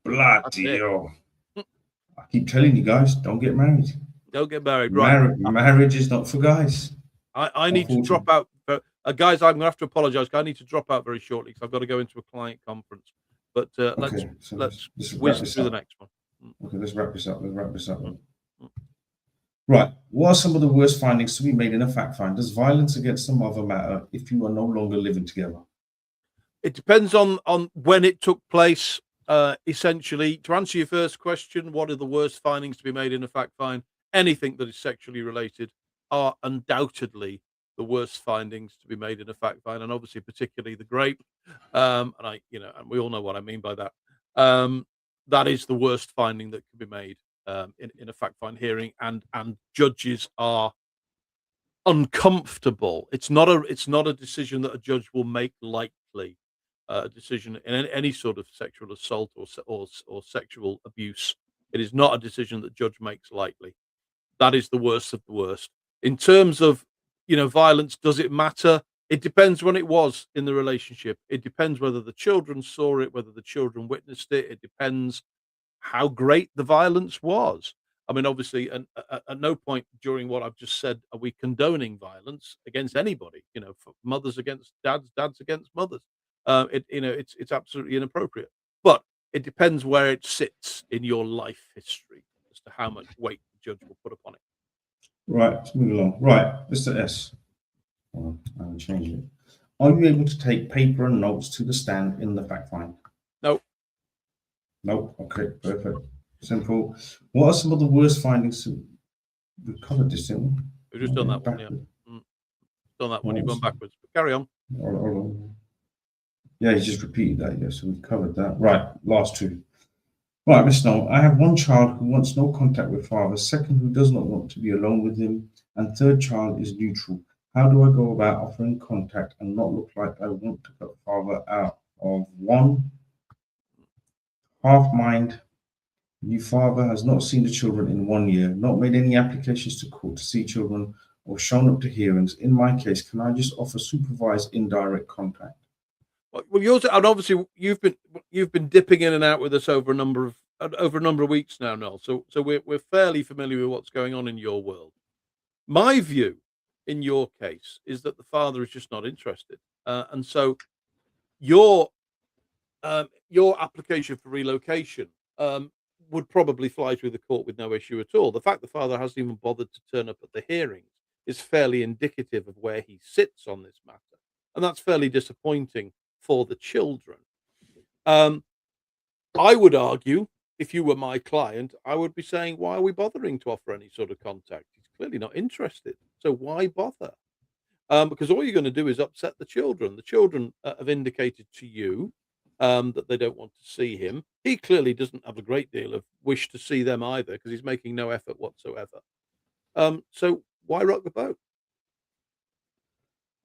Bloody hell. I keep telling you guys, don't get married. Don't get married, right? Marriage is not for guys. I need to drop out. Guys, I'm going to have to apologise. I need to drop out very shortly because I've got to go into a client conference. But let's whiz through the next one. Okay, let's wrap this up. Right. What are some of the worst findings to be made in a fact find? Does violence against the mother matter if you are no longer living together? It depends on when it took place. Essentially, to answer your first question, what are the worst findings to be made in a fact find? Anything that is sexually related are undoubtedly the worst findings to be made in a fact find, and obviously, particularly the grape. And we all know what I mean by that. That is the worst finding that can be made in a fact find hearing, and judges are uncomfortable. It's not a decision that a judge will make lightly. A decision in any sort of sexual assault or sexual abuse. It is not a decision that judge makes lightly. That is the worst of the worst. In terms of violence, does it matter? It depends when it was in the relationship. It depends whether the children saw it, whether the children witnessed it. It depends how great the violence was. I mean, obviously, at no point during what I've just said are we condoning violence against anybody. Mothers against dads, dads against mothers. It's absolutely inappropriate. But it depends where it sits in your life history as to how much weight the judge will put upon it. Right, let's move along. Right, Mr. S. I'll change it. Are you able to take paper and notes to the stand in the fact find? No. No. Okay, perfect. Simple. What are some of the worst findings? We've covered this, didn't we? We've just done that one, yeah. Done that one. You've gone backwards. But carry on. Hold on. Yeah, you just repeated that. Yeah, so we've covered that. Right, last two. Right, Miss Snow, I have one child who wants no contact with father, second who does not want to be alone with him, and third child is neutral. How do I go about offering contact and not look like I want to cut father out of? One, half mind. New father has not seen the children in 1 year, not made any applications to court to see children or shown up to hearings. In my case, can I just offer supervised indirect contact? Well, yours, and obviously you've been dipping in and out with us over a number of weeks now, Noel. So we're fairly familiar with what's going on in your world. My view, in your case, is that the father is just not interested, and so your application for relocation would probably fly through the court with no issue at all. The fact the father hasn't even bothered to turn up at the hearings is fairly indicative of where he sits on this matter, and that's fairly disappointing for the children. I would argue, if you were my client, I would be saying, why are we bothering to offer any sort of contact? He's clearly not interested. So why bother? Because all you're going to do is upset the children. The children have indicated to you that they don't want to see him. He clearly doesn't have a great deal of wish to see them either because he's making no effort whatsoever. So why rock the boat?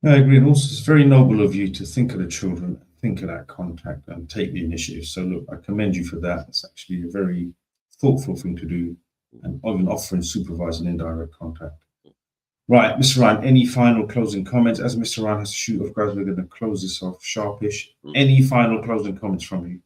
I agree. And also, it's very noble of you to think of the children, think of that contact, and take the initiative. So, look, I commend you for that. It's actually a very thoughtful thing to do, and even offering supervised and indirect contact. Right, Mr. Ryan, any final closing comments? As Mr. Ryan has to shoot off, guys, we're going to close this off sharpish. Any final closing comments from you?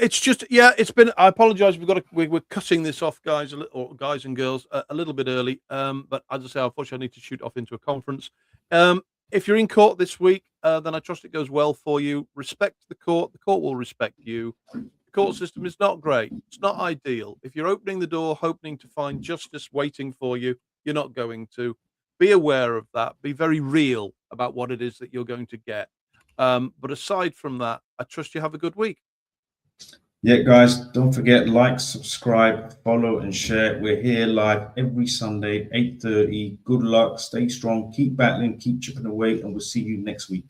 It's just, yeah, it's been, I apologize. We're cutting this off, guys, or guys and girls, a little bit early. But as I say, unfortunately, I need to shoot off into a conference. If you're in court this week, then I trust it goes well for you. Respect the court will respect you. The court system is not great. It's not ideal. If you're opening the door, hoping to find justice waiting for you, you're not going to. Be aware of that. Be very real about what it is that you're going to get. But aside from that, I trust you have a good week. Yeah, guys, don't forget, like, subscribe, follow, and share. We're here live every Sunday, 8:30. Good luck, stay strong, keep battling, keep chipping away, and we'll see you next week.